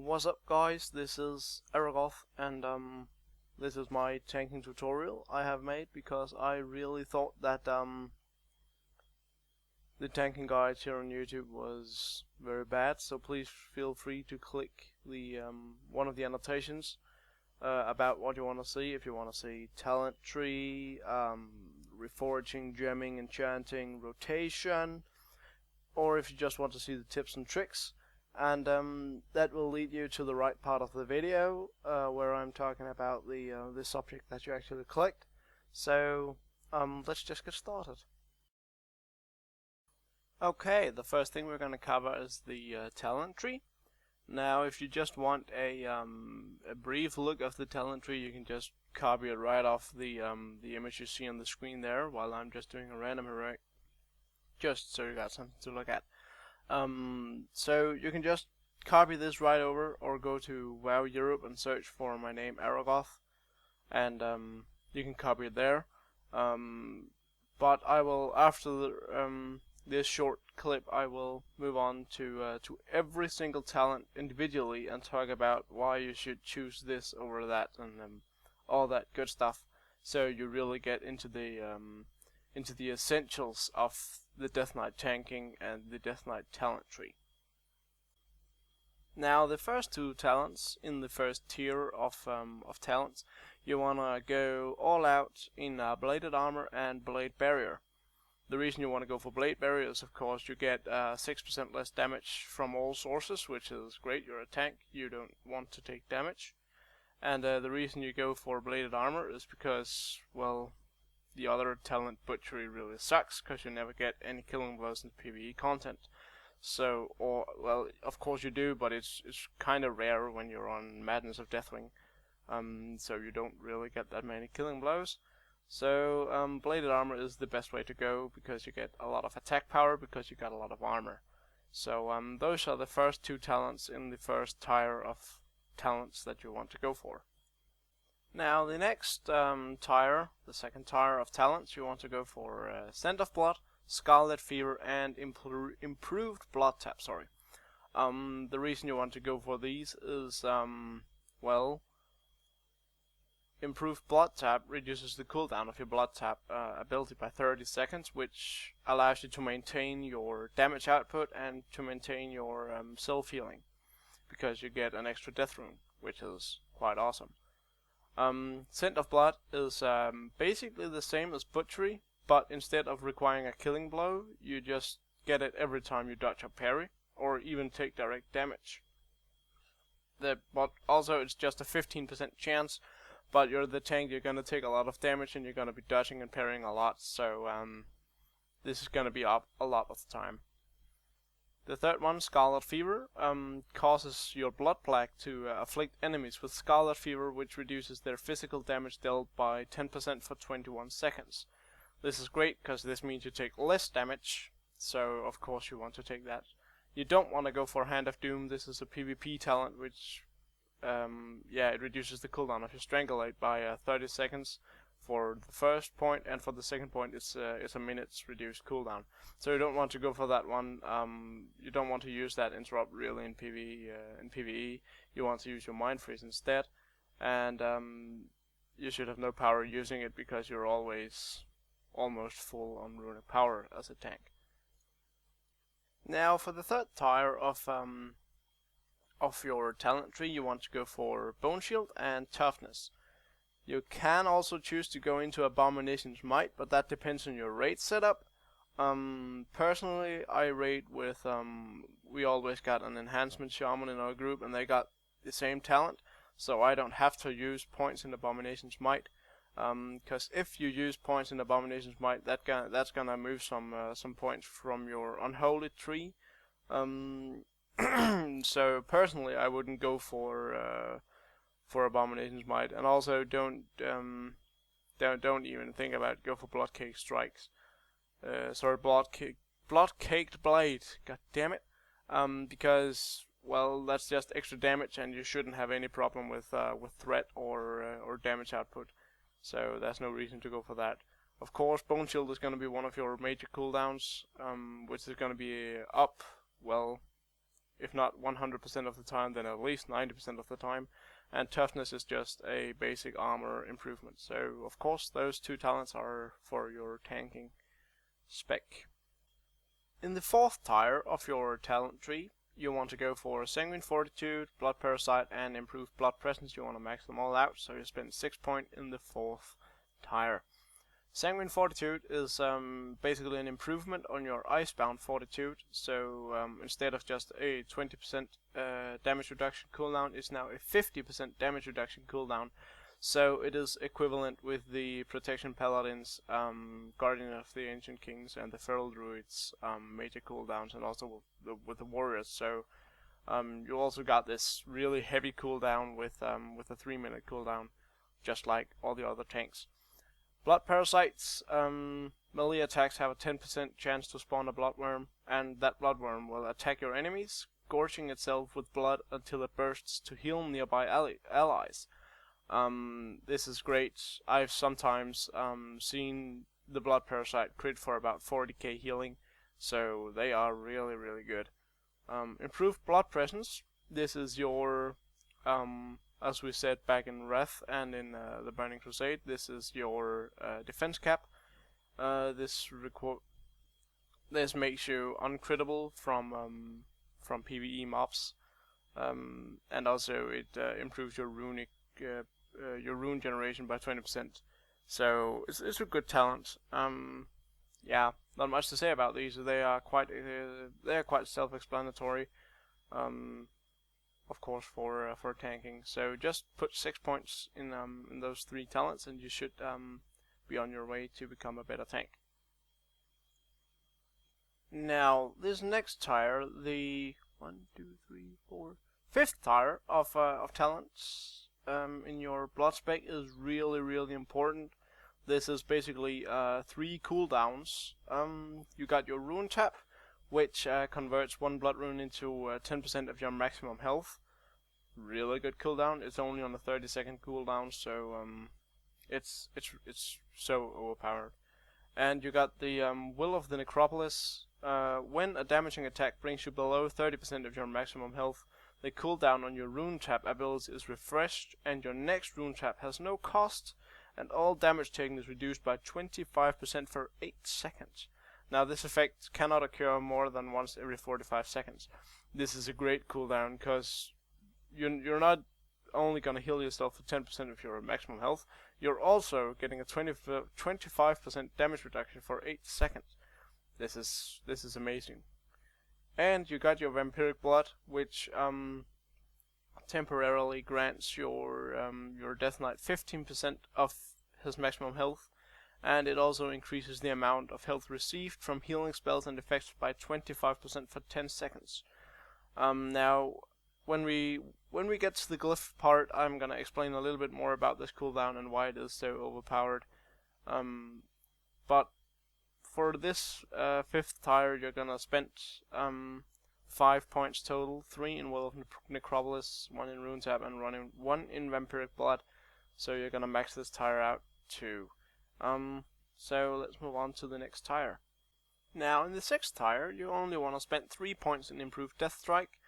What's up guys, this is Aragoth, and this is my tanking tutorial I have made because I really thought that the tanking guides here on YouTube was very bad, so please feel free to click the one of the annotations about what you want to see. If you want to see talent tree, reforaging, gemming, enchanting, rotation, or if you just want to see the tips and tricks. And that will lead you to the right part of the video where I'm talking about the this subject that you actually collect. So let's just get started. Okay, the first thing we're going to cover is the talent tree. Now, if you just want a brief look of the talent tree, you can just copy it right off the image you see on the screen there, while I'm just doing a random array, just so you got something to look at. So you can just copy this right over, or go to WoW Europe and search for my name Aragoth, and you can copy it there. But I will, after this short clip, I will move on to every single talent individually and talk about why you should choose this over that, and all that good stuff. So you really get into the essentials of the Death Knight tanking and the Death Knight talent tree. Now, the first two talents in the first tier of talents, you wanna go all out in bladed armor and blade barrier. The reason you want to go for blade barrier is, of course, you get 6% less damage from all sources, which is great. You're a tank, you don't want to take damage. And the reason you go for bladed armor is because, well, the other talent butchery really sucks, because you never get any killing blows in PvE content. So, well, of course you do, but it's kind of rare when you're on Madness of Deathwing. So you don't really get that many killing blows. So bladed armor is the best way to go, because you get a lot of attack power, because you got a lot of armor. So those are the first two talents in the first tier of talents that you want to go for. Now, the next tier, the second tier of talents, you want to go for Scent of Blood, Scarlet Fever, and Improved Blood Tap. The reason you want to go for these is, well, Improved Blood Tap reduces the cooldown of your Blood Tap ability by 30 seconds, which allows you to maintain your damage output and to maintain your self-healing, because you get an extra death rune, which is quite awesome. Scent of Blood is basically the same as Butchery, but instead of requiring a killing blow, you just get it every time you dodge or parry, or even take direct damage. But also it's just a 15% chance, but you're the tank, you're gonna take a lot of damage and you're gonna be dodging and parrying a lot, so this is gonna be up a lot of the time. The third one, Scarlet Fever, causes your blood plaque to afflict enemies with Scarlet Fever, which reduces their physical damage dealt by 10% for 21 seconds. This is great, because this means you take less damage, so of course you want to take that. You don't want to go for Hand of Doom. This is a PvP talent, which it reduces the cooldown of your Strangulate by 30 seconds for the first point, and for the second point it's a minute's reduced cooldown. So you don't want to go for that one. You don't want to use that interrupt really in PvE. You want to use your Mind Freeze instead, and you should have no power using it, because you're always almost full on runic power as a tank. Now, for the third tier of your talent tree, you want to go for Bone Shield and Toughness. You can also choose to go into Abomination's Might, but that depends on your raid setup. Personally, I raid with, we always got an Enhancement Shaman in our group, and they got the same talent, so I don't have to use points in Abomination's Might. Because if you use points in Abomination's Might, that's gonna move some points from your Unholy tree. So personally, I wouldn't go for Abomination's Might, and also don't even think about go for Blood Caked Strikes. Blood Caked Blade. God damn it. Because, well, that's just extra damage, and you shouldn't have any problem with threat or damage output. So there's no reason to go for that. Of course, Bone Shield is going to be one of your major cooldowns, which is going to be up, well, if not 100% of the time, then at least 90% of the time. And toughness is just a basic armor improvement. So of course those two talents are for your tanking spec. In the fourth tier of your talent tree, you want to go for Sanguine Fortitude, Blood Parasite, and Improved Blood Presence. You want to max them all out, so you spend 6 points in the fourth tier. Sanguine Fortitude is basically an improvement on your Icebound Fortitude, so instead of just a 20% damage reduction cooldown, it's now a 50% damage reduction cooldown. So it is equivalent with the Protection Paladins, Guardian of the Ancient Kings, and the Feral Druids major cooldowns, and also with the Warriors. So you also got this really heavy cooldown with a 3-minute cooldown, just like all the other tanks. Blood Parasites, melee attacks have a 10% chance to spawn a Bloodworm, and that Bloodworm will attack your enemies, gorging itself with blood until it bursts to heal nearby allies. This is great. I've sometimes seen the Blood Parasite crit for about 40k healing, so they are really, really good. Improved Blood Presence. This is your, as we said back in Wrath and in the Burning Crusade, this is your defense cap. This makes you uncrittable from PvE mobs, and also it improves your runic your rune generation by 20%. So it's a good talent. Yeah, not much to say about these. They are quite self-explanatory. Of course, for tanking. So just put 6 points in those 3 talents, and you should be on your way to become a better tank. Now, this next tier, the 5th tier of talents in your blood spec is really, really important. This is basically 3 cooldowns. You got your rune tap, which converts 1 blood rune into 10% of your maximum health. Really good cooldown. It's only on a 30-second cooldown, so it's so overpowered. And you got the Will of the Necropolis. When a damaging attack brings you below 30% of your maximum health, the cooldown on your rune tap ability is refreshed, and your next rune tap has no cost, and all damage taken is reduced by 25% for 8 seconds. Now, this effect cannot occur more than once every 45 seconds. This is a great cooldown, because you're not only going to heal yourself for 10% of your maximum health, you're also getting a 25% damage reduction for 8 seconds. This is amazing. And you got your Vampiric Blood, which temporarily grants your Death Knight 15% of his maximum health, and it also increases the amount of health received from healing spells and effects by 25% for 10 seconds. Now, when we get to the glyph part, I'm gonna explain a little bit more about this cooldown and why it is so overpowered. But for this 5th tier, you're gonna spend 5 points total: 3 in Will of Necropolis, 1 in Rune Tap, and 1 in Vampiric Blood. So you're gonna max this tier out too. So let's move on to the next tier. Now, in the 6th tier, you only want to spend 3 points in Improved Death Strike.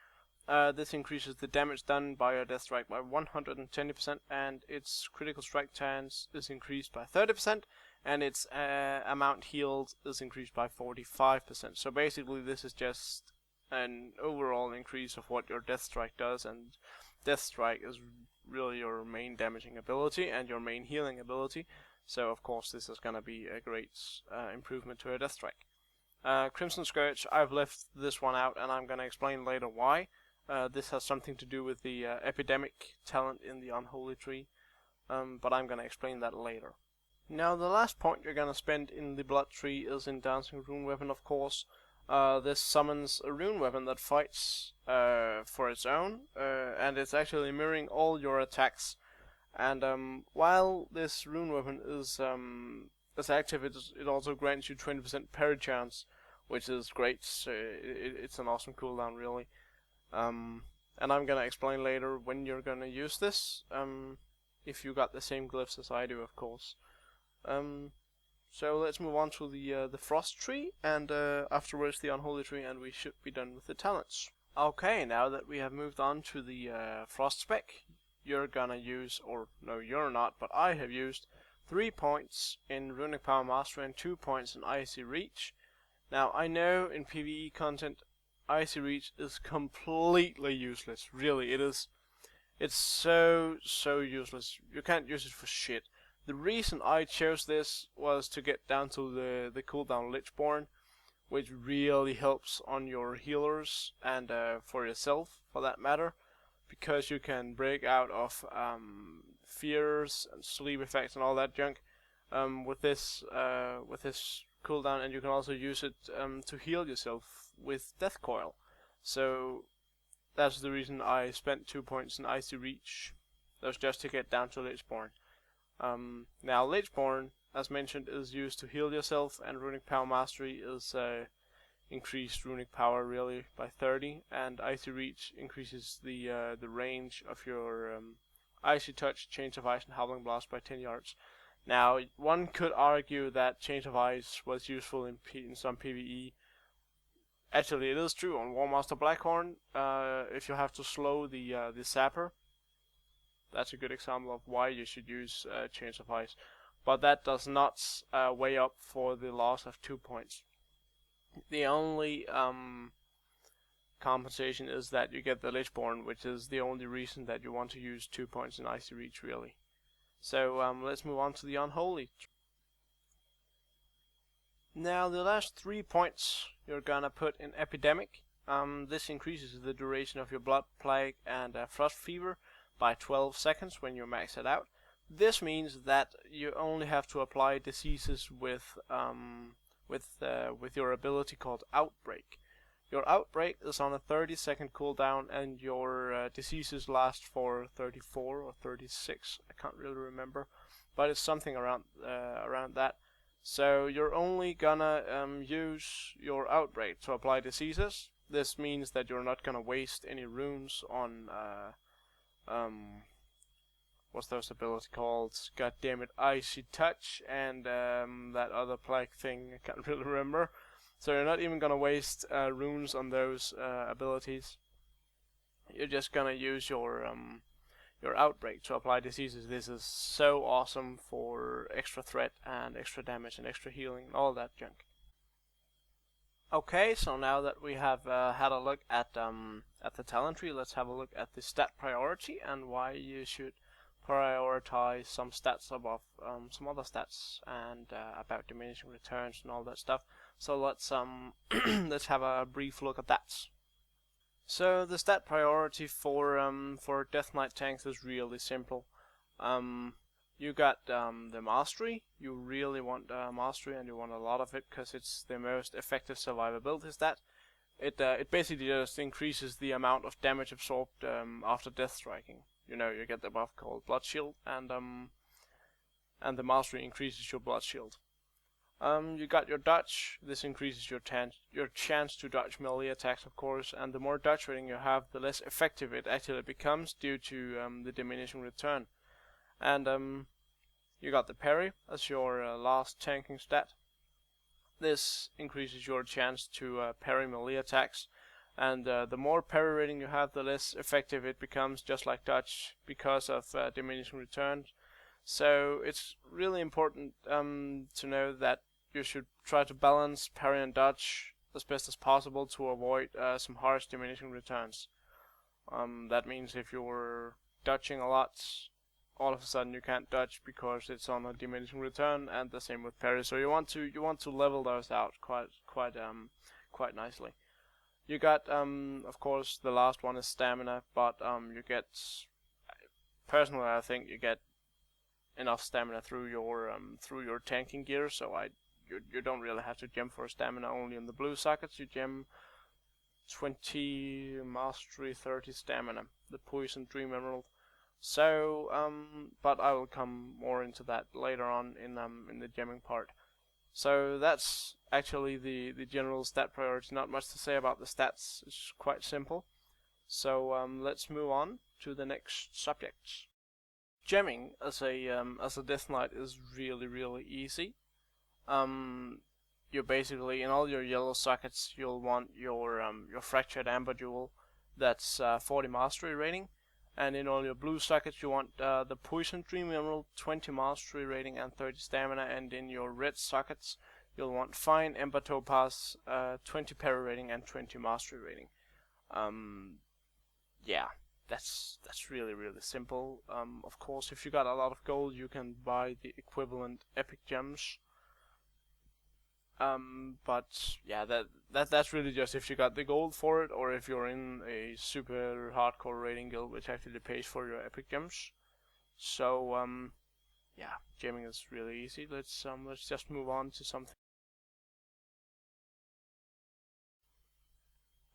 This increases the damage done by your Death Strike by 120%, and its critical strike chance is increased by 30%, and its amount healed is increased by 45%. So basically, this is just an overall increase of what your Death Strike does, and Death Strike is really your main damaging ability and your main healing ability. So of course, this is going to be a great improvement to your Death Strike. Crimson Scourge, I've left this one out, and I'm going to explain later why. This has something to do with the epidemic talent in the Unholy Tree, but I'm going to explain that later. Now, the last point you're going to spend in the Blood Tree is in Dancing Rune Weapon, of course. This summons a rune weapon that fights for its own, and it's actually mirroring all your attacks. And while this rune weapon is active, it also grants you 20% parry chance, which is great. So it's an awesome cooldown, really. And I'm gonna explain later when you're gonna use this, if you got the same glyphs as I do, of course. So let's move on to the Frost Tree, and afterwards the Unholy Tree, and we should be done with the talents. Okay, now that we have moved on to the frost spec, you're gonna use, or no, you're not, but I have used 3 points in Runic Power Mastery and 2 points in Icy Reach. Now, I know in PvE content, Icy Reach is completely useless. Really, it is. It's so useless. You can't use it for shit. The reason I chose this was to get down to the cooldown Lichborn, which really helps on your healers and for yourself, for that matter, because you can break out of fears and sleep effects and all that junk with this cooldown, and you can also use it to heal yourself with Death Coil. So that's the reason I spent 2 points in Icy Reach. That was just to get down to Lichborn. Now Lichborn, as mentioned, is used to heal yourself, and Runic Power Mastery is increased runic power really by 30, and Icy Reach increases the range of your Icy Touch, Chains of Ice, and Howling Blast by 10 yards. Now, one could argue that Chains of Ice was useful in some PvE. Actually, it is true on Warmaster Blackhorn. If you have to slow the Sapper, that's a good example of why you should use Chains of Ice. But that does not weigh up for the loss of 2 points. The only compensation is that you get the Lichborn, which is the only reason that you want to use 2 points in Icy Reach, really. So let's move on to the Unholy. Now, the last 3 points you're gonna put in Epidemic. This increases the duration of your Blood Plague and Frost Fever by 12 seconds when you max it out. This means that you only have to apply diseases with your ability called Outbreak. Your Outbreak is on a 30-second cooldown, and your diseases last for 34 or 36. I can't really remember, but it's something around that. So you're only gonna use your Outbreak to apply diseases. This means that you're not gonna waste any runes on what's those ability called? God damn it, Icy Touch and that other plague thing, I can't really remember. So you're not even gonna waste runes on those abilities. You're just gonna use your Outbreak to apply diseases. This is so awesome for extra threat and extra damage and extra healing and all that junk. Okay, so now that we have had a look at the talent tree, let's have a look at the stat priority and why you should prioritize some stats above some other stats, and about diminishing returns and all that stuff. So let's let's have a brief look at that. So the stat priority for Death Knight tanks is really simple. You got the Mastery. You really want Mastery, and you want a lot of it because it's the most effective survivability stat. It basically just increases the amount of damage absorbed after death striking. You know, you get the buff called Blood Shield, and the Mastery increases your Blood Shield. You got your dodge. This increases your chance to dodge melee attacks, of course, and the more dodge rating you have, the less effective it actually becomes due to the diminishing return. And you got the parry as your last tanking stat. This increases your chance to parry melee attacks, and the more parry rating you have, the less effective it becomes, just like dodge, because of diminishing returns. So it's really important to know that you should try to balance parry and dodge as best as possible to avoid some harsh diminishing returns. That means if you're dodging a lot, all of a sudden you can't dodge because it's on a diminishing return, and the same with parry. So you want to level those out quite nicely. You got of course the last one is stamina, but you get, personally I think you get enough stamina through your tanking gear, so you don't really have to gem for stamina only in the blue sockets. You gem 20 mastery, 30 stamina, the poison dream emerald. So but I will come more into that later on in the gemming part. So that's actually the general stat priority. Not much to say about the stats. It's quite simple. So let's move on to the next subject. Gemming as a Death Knight is really easy. You basically, in all your yellow sockets, you'll want your Fractured Amber Jewel, that's 40 mastery rating. And in all your blue sockets you want the Poison Dream Emerald, 20 mastery rating and 30 stamina, and in your red sockets you'll want Fine Ember Topaz, 20 parry rating and 20 mastery rating. Yeah, that's really simple. Of course, if you got a lot of gold, you can buy the equivalent epic gems. But yeah, that's really just if you got the gold for it, or if you're in a super hardcore raiding guild, which actually pays for your epic gems. So yeah, gemming is really easy. Let's just move on to something.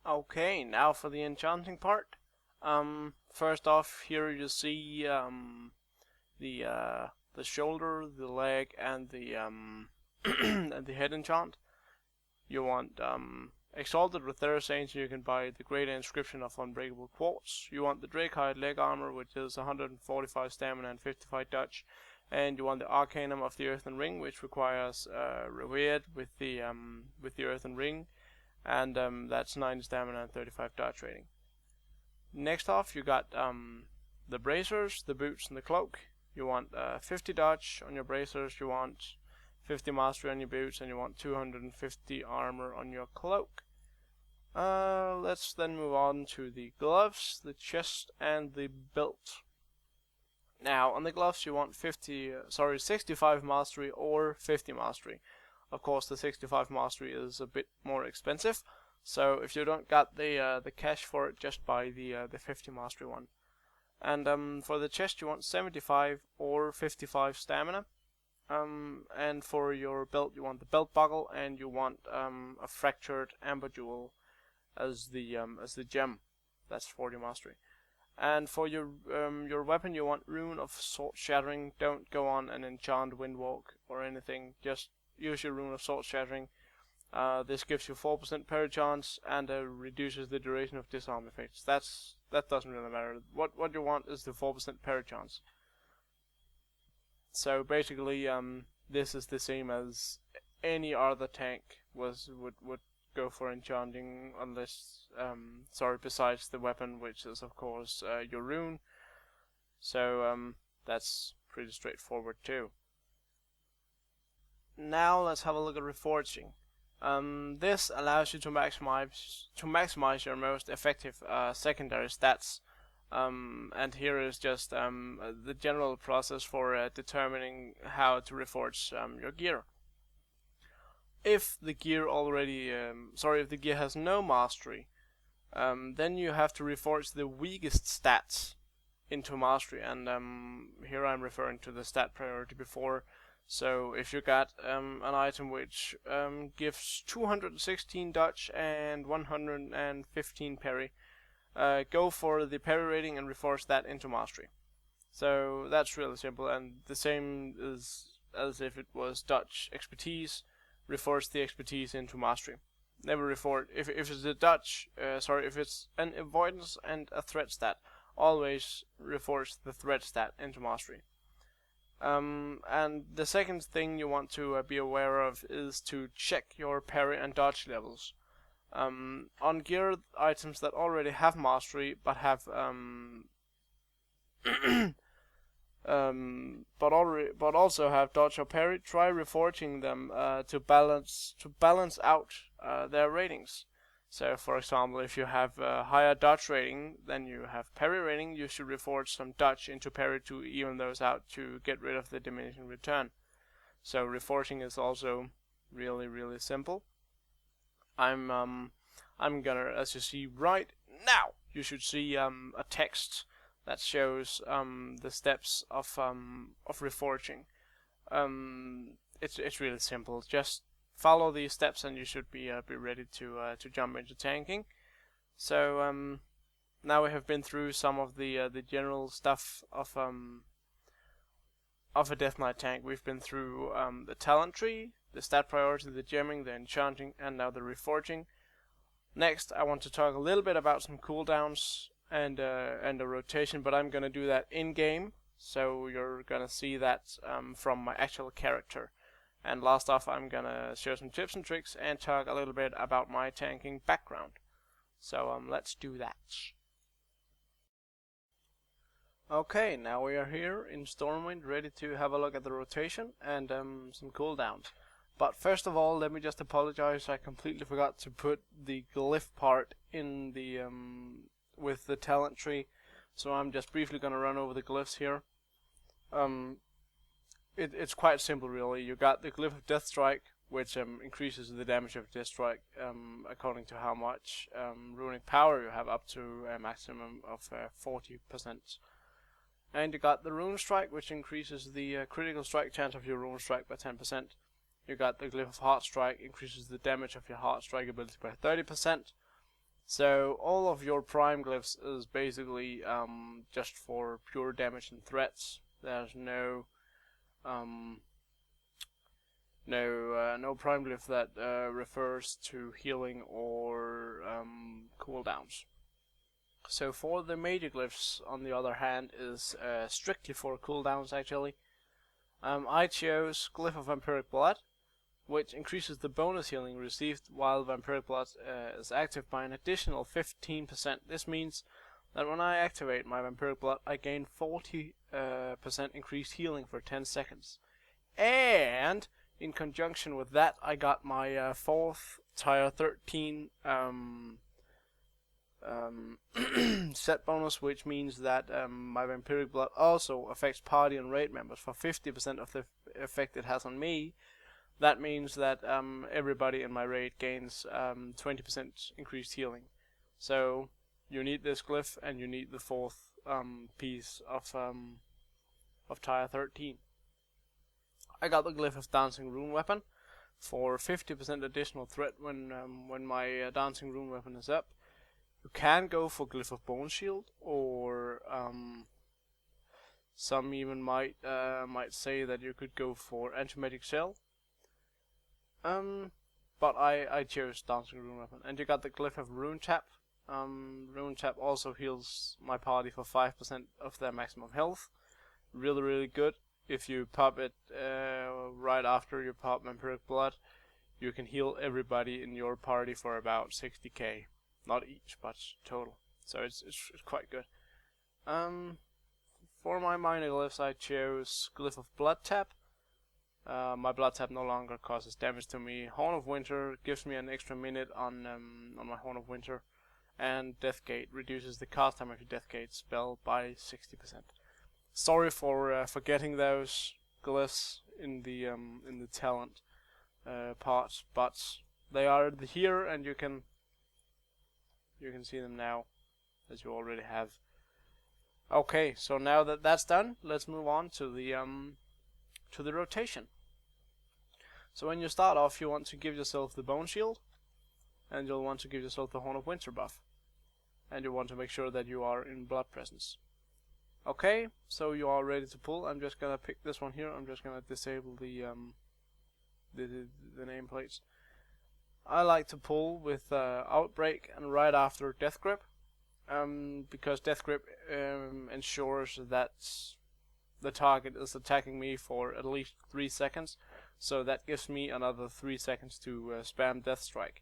Okay, now for the enchanting part. First off, here you see the shoulder, the leg, and the and the head enchant. You want Exalted with Therazane, you can buy the Great Inscription of Unbreakable Quartz. You want the Drakehide leg armor, which is 145 stamina and 55 dodge. And you want the Arcanum of the Earthen Ring, which requires Revered with the Earthen Ring, and that's 90 stamina and 35 dodge rating. Next off, you got the bracers, the boots, and the cloak. You want 50 dodge on your bracers, you want 50 mastery on your boots, and you want 250 armor on your cloak. Let's then move on to the gloves, the chest, and the belt. Now, on the gloves you want 65 mastery or 50 mastery. Of course, the 65 mastery is a bit more expensive, so if you don't got the cash for it, just buy the 50 mastery one. And for the chest you want 75 or 55 stamina. And for your belt you want the belt buckle, and you want a fractured amber jewel as the gem. That's 40 mastery. And for your weapon you want Rune of Sword Shattering. Don't go on and enchant Windwalk or anything. Just use your Rune of Sword Shattering. This gives you 4% parry chance and reduces the duration of disarm effects. That doesn't really matter. What you want is the 4% parry chance. So basically, this is the same as any other tank would go for enchanting, unless besides the weapon, which is of course your rune. So that's pretty straightforward too. Now let's have a look at reforging. This allows you to maximize your most effective secondary stats. And here is just the general process for determining how to reforge your gear. If the gear if the gear has no mastery, then you have to reforge the weakest stats into mastery, and here I'm referring to the stat priority before. So if you got an item which gives 216 dodge and 115 parry, go for the parry rating and reforge that into mastery. So that's really simple, and the same as if it was dodge expertise, reforge the expertise into mastery. Never reforge if it's a dodge. If it's an avoidance and a threat stat, always reforge the threat stat into mastery. And the second thing you want to be aware of is to check your parry and dodge levels. On gear items that already have mastery but have but also have dodge or parry, try reforging them to balance out their ratings. So, for example, if you have a higher dodge rating than you have parry rating, you should reforge some dodge into parry to even those out to get rid of the diminishing return. So reforging is also really simple. I'm gonna, as you see right now, you should see a text that shows the steps of reforging. It's really simple. Just follow these steps and you should be ready to jump into tanking. So now we have been through some of the general stuff of a Death Knight tank. We've been through the talent tree, the stat priority, the gemming, the enchanting, and now the reforging. Next, I want to talk a little bit about some cooldowns and a rotation, but I'm gonna do that in game, so you're gonna see that from my actual character. And last off, I'm gonna share some tips and tricks and talk a little bit about my tanking background. So let's do that. Okay, now we are here in Stormwind, ready to have a look at the rotation and some cooldowns. But first of all, let me just apologize. I completely forgot to put the glyph part in the with the talent tree, so I'm just briefly gonna run over the glyphs here. It's quite simple, really. You got the glyph of Death Strike, which increases the damage of Death Strike according to how much runic power you have, up to a maximum of 40%. And you got the Rune Strike, which increases the critical strike chance of your Rune Strike by 10%. You got the Glyph of Heart Strike, increases the damage of your Heart Strike ability by 30%. So all of your prime glyphs is basically just for pure damage and threats. There's no prime glyph that refers to healing or cooldowns. So for the major glyphs, on the other hand, is strictly for cooldowns actually. I chose Glyph of Vampiric Blood, which increases the bonus healing received while Vampiric Blood is active by an additional 15%. This means that when I activate my Vampiric Blood, I gain 40% increased healing for 10 seconds. And in conjunction with that, I got my 4th tier 13 set bonus, which means that my Vampiric Blood also affects party and raid members for 50% of the effect it has on me. That means that everybody in my raid gains 20% increased healing. So you need this glyph, and you need the 4th piece of tier 13. I got the Glyph of Dancing Rune Weapon for 50% additional threat when my Dancing Rune Weapon is up. You can go for Glyph of Bone Shield, or some even might say that you could go for Antimatic Shell. But I chose Dancing Rune Weapon. And you got the Glyph of Rune Tap. Rune Tap also heals my party for 5% of their maximum health. Really, really good. If you pop it right after you pop Vampiric Blood, you can heal everybody in your party for about 60k. Not each, but total. So it's quite good. For my minor glyphs, I chose Glyph of Blood Tap. My Blood Tap no longer causes damage to me. Horn of Winter gives me an extra minute on my Horn of Winter, and Deathgate reduces the cast time of your Deathgate spell by 60%. Sorry for forgetting those glyphs in the talent part, but they are here, and you can see them now, as you already have. Okay, so now that that's done, let's move on to the rotation. So when you start off, you want to give yourself the Bone Shield, and you'll want to give yourself the Horn of Winter buff, and you want to make sure that you are in Blood Presence. Okay, so you are ready to pull. I'm just gonna pick this one here. I'm just gonna disable the nameplates. I like to pull with Outbreak and right after Death Grip, because Death Grip ensures that the target is attacking me for at least 3 seconds, so that gives me another 3 seconds to spam Death Strike.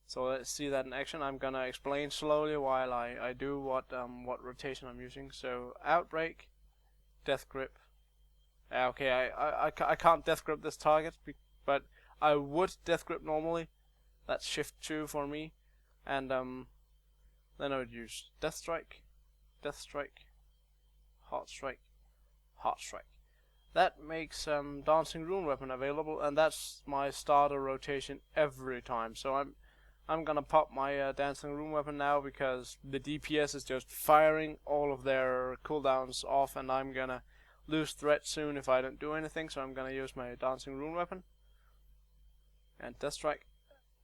So let's see that in action. I'm gonna explain slowly while I do what rotation I'm using. So Outbreak, Death Grip. Okay, I can't Death Grip this target, but I would Death Grip normally. That's Shift 2 for me, and then I would use Death Strike, Death Strike, Heart Strike, Heart Strike. That makes Dancing Rune Weapon available, and that's my starter rotation every time. So I'm gonna pop my Dancing Rune Weapon now, because the DPS is just firing all of their cooldowns off, and I'm gonna lose threat soon if I don't do anything. So I'm gonna use my Dancing Rune Weapon and Death Strike,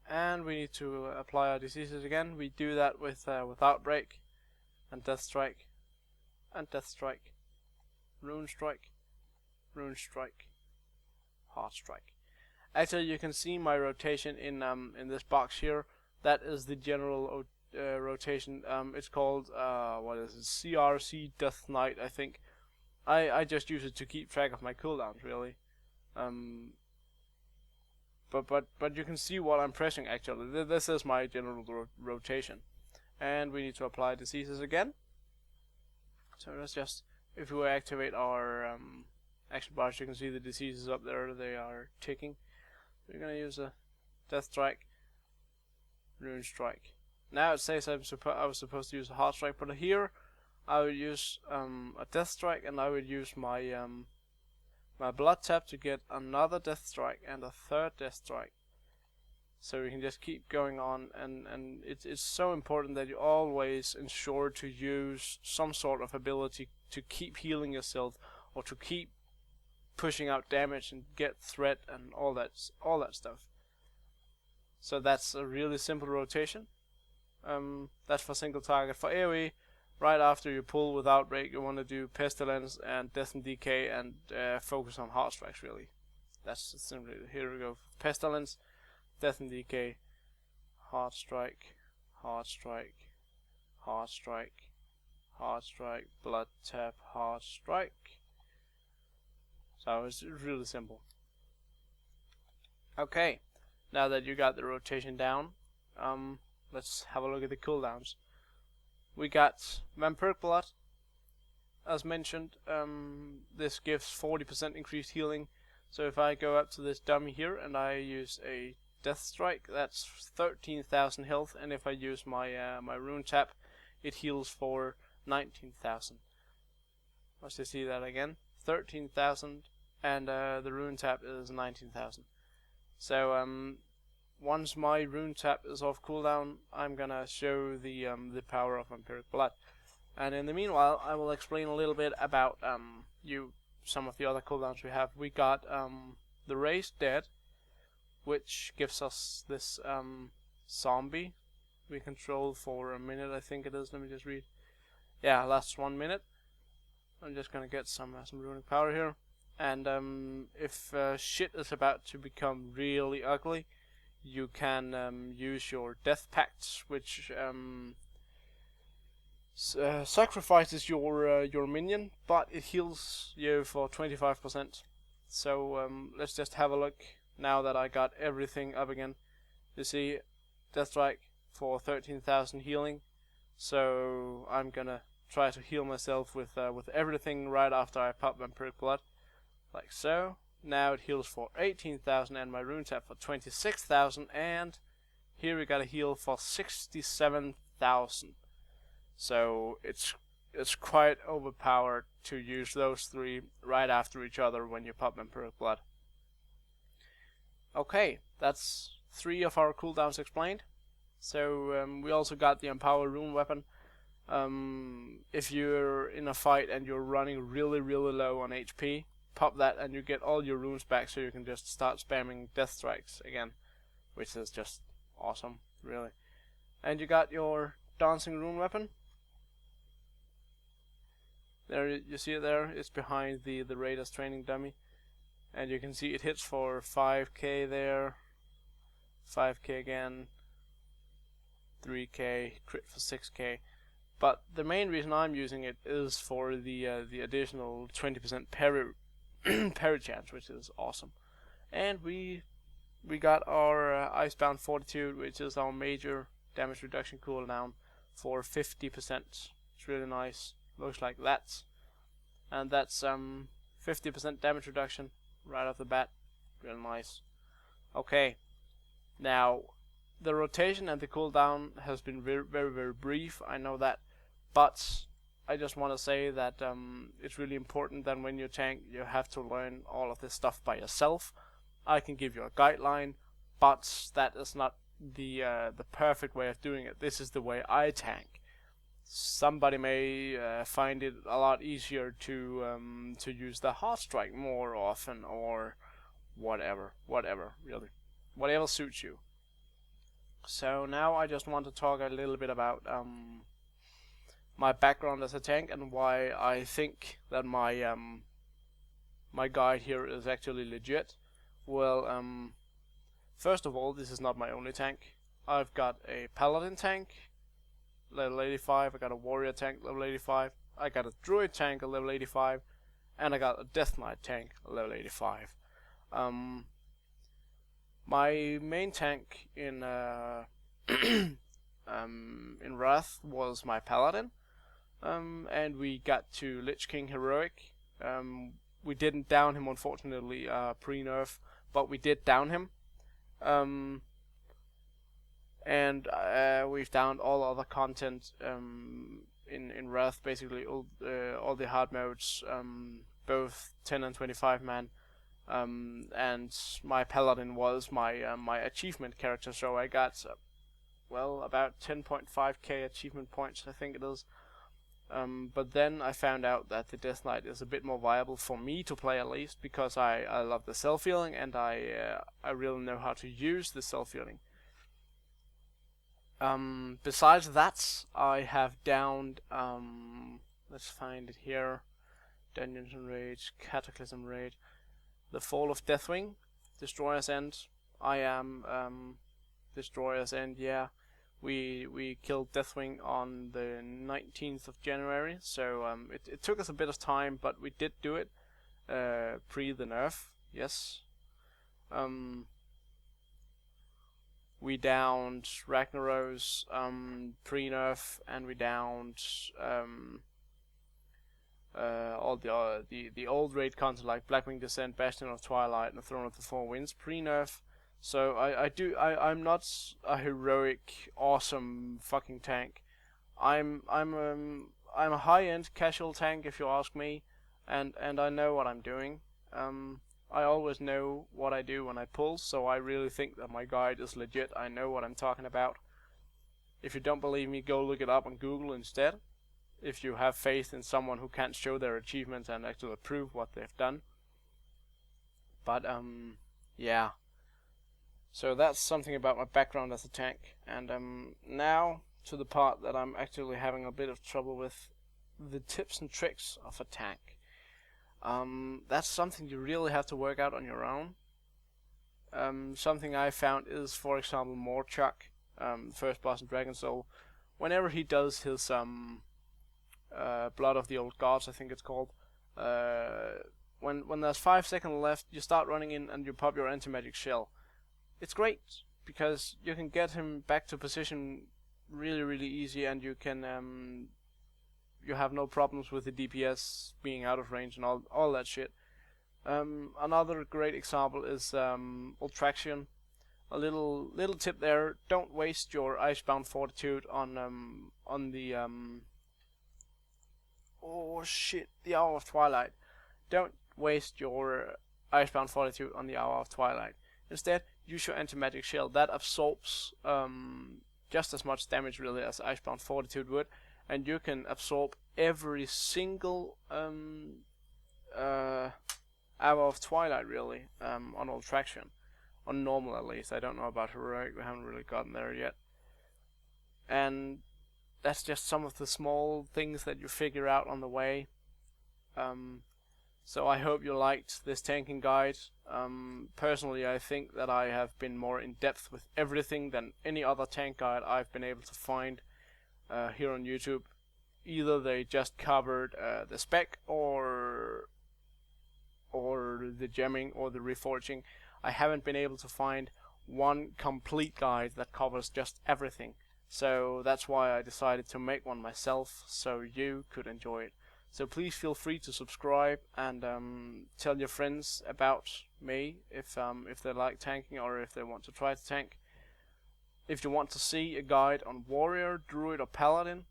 and we need to apply our diseases again. We do that with Outbreak and Death Strike and Death Strike, Rune Strike, Rune Strike, Heart Strike. Actually, you can see my rotation in this box here. That is the general rotation. It's called what is it? CRC Death Knight, I think. I just use it to keep track of my cooldowns, really. But you can see what I'm pressing actually. This is my general rotation, and we need to apply diseases again. So let's just, if we activate our action bars, you can see the diseases up there, they are ticking. We're gonna use a Death Strike, Rune Strike. Now it says I was supposed to use a Heart Strike, but here I would use a Death Strike, and I would use my my Blood Tap to get another Death Strike and a third Death Strike. So we can just keep going on, and it's so important that you always ensure to use some sort of ability to keep healing yourself, or to keep pushing out damage and get threat and all that stuff. So that's a really simple rotation. That's for single target. For AoE, right after you pull with Outbreak, you want to do Pestilence and Death and Decay, and focus on Heart Strikes really. That's simply, here we go. Pestilence, Death and Decay, Heart Strike, Heart Strike, Heart Strike, Heart Strike, Blood Tap, Heart Strike. So it's really simple. Okay, now that you got the rotation down, let's have a look at the cooldowns. We got Vampiric Blood. As mentioned, this gives 40% increased healing. So if I go up to this dummy here and I use a Death Strike, that's 13,000 health, and if I use my my Rune Tap, it heals for 19,000. Let's just see that again. 13,000, and the Rune Tap is 19,000. So once my Rune Tap is off cooldown, I'm gonna show the power of Vampiric Blood. And in the meanwhile, I will explain a little bit about some of the other cooldowns we have. We got the Raised Dead, which gives us this zombie we control for a minute, I think it is. Let me just read. Yeah, lasts 1 minute. I'm just gonna get some runic power here. And if shit is about to become really ugly, you can use your Death Pact, which sacrifices your minion, but it heals you for 25%. So let's just have a look. Now that I got everything up again, you see Death Strike for 13,000 healing. So I'm gonna try to heal myself with everything right after I pop Vampiric Blood, like so. Now it heals for 18,000, and my Rune Tap for 26,000, and here we got a heal for 67,000. So it's quite overpowered to use those three right after each other when you pop Vampiric Blood. Okay, that's 3 of our cooldowns explained. So we also got the Empower Rune Weapon. If you're in a fight and you're running really low on HP, pop that and you get all your runes back, so you can just start spamming Death Strikes again, which is just awesome, really. And you got your Dancing Rune Weapon. There, you see it there, it's behind the Raiders training dummy. And you can see it hits for 5k there, 5k again, 3k, crit for 6k. But the main reason I'm using it is for the additional 20% parry chance, which is awesome. And we got our Icebound Fortitude, which is our major damage reduction cooldown, for 50%. It's really nice. Looks like that. And that's 50% damage reduction right off the bat. Really nice. Okay. Now, the rotation and the cooldown has been very brief, I know that, but I just want to say that it's really important that when you tank, you have to learn all of this stuff by yourself. I can give you a guideline, but that is not the perfect way of doing it. This is the way I tank. Somebody may find it a lot easier to use the Heart Strike more often, or whatever, really, whatever suits you. So now I just want to talk a little bit about my background as a tank and why I think that my my guide here is actually legit. Well, first of all, this is not my only tank. I've got a Paladin tank, level 85, I got a Warrior tank, level 85, I got a Druid tank, level 85, and I got a Death Knight tank, level 85. My main tank in Wrath was my Paladin, and we got to Lich King Heroic. We didn't down him, unfortunately, pre-nerf, but we did down him. And we've downed all other content in Wrath, basically all the hard modes, both 10 and 25 man. And my paladin was my achievement character, so I got about 10.5k achievement points, I think it is. But then I found out that the Death Knight is a bit more viable for me to play, at least, because I love the self-healing, and I really know how to use the self-healing. Besides that, I have downed, let's find it here, Dungeons and Raids, Cataclysm Raid, the Fall of Deathwing, Destroyer's End. I am Destroyer's End, yeah. We killed Deathwing on the 19th of January, so it took us a bit of time, but we did do it pre the nerf, yes. We downed Ragnaros pre-nerf, and we downed all the old raid content like Blackwing Descent, Bastion of Twilight, and the Throne of the Four Winds pre-nerf. So I'm not a heroic, awesome fucking tank. I'm a high-end casual tank, if you ask me, and I know what I'm doing. I always know what I do when I pull, so I really think that my guide is legit. I know what I'm talking about. If you don't believe me, go look it up on Google instead. If you have faith in someone who can't show their achievements and actually prove what they've done. But yeah. So that's something about my background as a tank. And now to the part that I'm actually having a bit of trouble with, the tips and tricks of a tank. That's something you really have to work out on your own. Something I found is, for example, Morchuk, first boss in Dragon Soul. Whenever he does his Blood of the Old Gods, I think it's called, when there's 5 seconds left, you start running in and you pop your anti-magic shell. It's great because you can get him back to position really easy, and you can you have no problems with the DPS being out of range and all that shit. Another great example is Ultraction. A little tip there: don't waste your Icebound Fortitude on the the Hour of Twilight. Don't waste your Icebound Fortitude on the Hour of Twilight. Instead, use your anti-magic shell. That absorbs just as much damage really as Icebound Fortitude would, and you can absorb every single Hour of Twilight really on Ultraction. On normal at least. I don't know about heroic, we haven't really gotten there yet. And that's just some of the small things that you figure out on the way. So I hope you liked this tanking guide. Personally, I think that I have been more in depth with everything than any other tank guide I've been able to find here on YouTube. Either they just covered the spec or the gemming or the reforging. I haven't been able to find one complete guide that covers just everything. So that's why I decided to make one myself, so you could enjoy it. So please feel free to subscribe and tell your friends about me if they like tanking or if they want to try to tank. If you want to see a guide on warrior, druid, or paladin,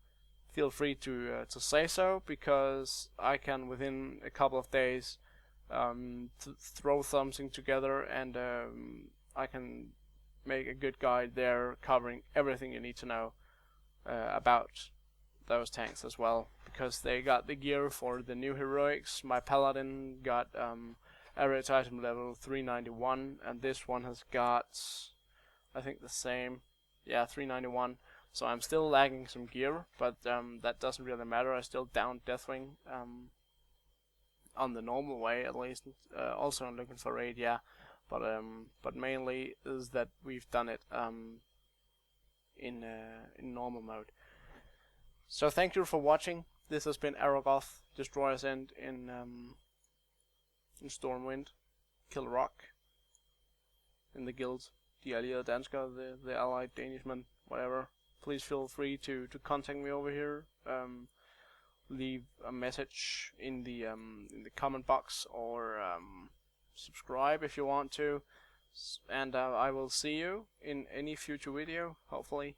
feel free to say so, because I can within a couple of days throw something together, and I can make a good guide there covering everything you need to know about those tanks as well, because they got the gear for the new heroics. My paladin got average item level 391, and this one has got, I think, the same, 391. So I'm still lagging some gear, but that doesn't really matter. I still downed Deathwing on the normal way, at least. Also I'm looking for raid, but mainly is that we've done it in normal mode. So thank you for watching. This has been Aragoth, Destroyer's End in Stormwind, Kill Rock, in the guild, the Allierede Dansker, the allied Danishman, whatever. Please feel free to contact me over here. leave a message in the comment box, or subscribe if you want to. And I will see you in any future video, hopefully.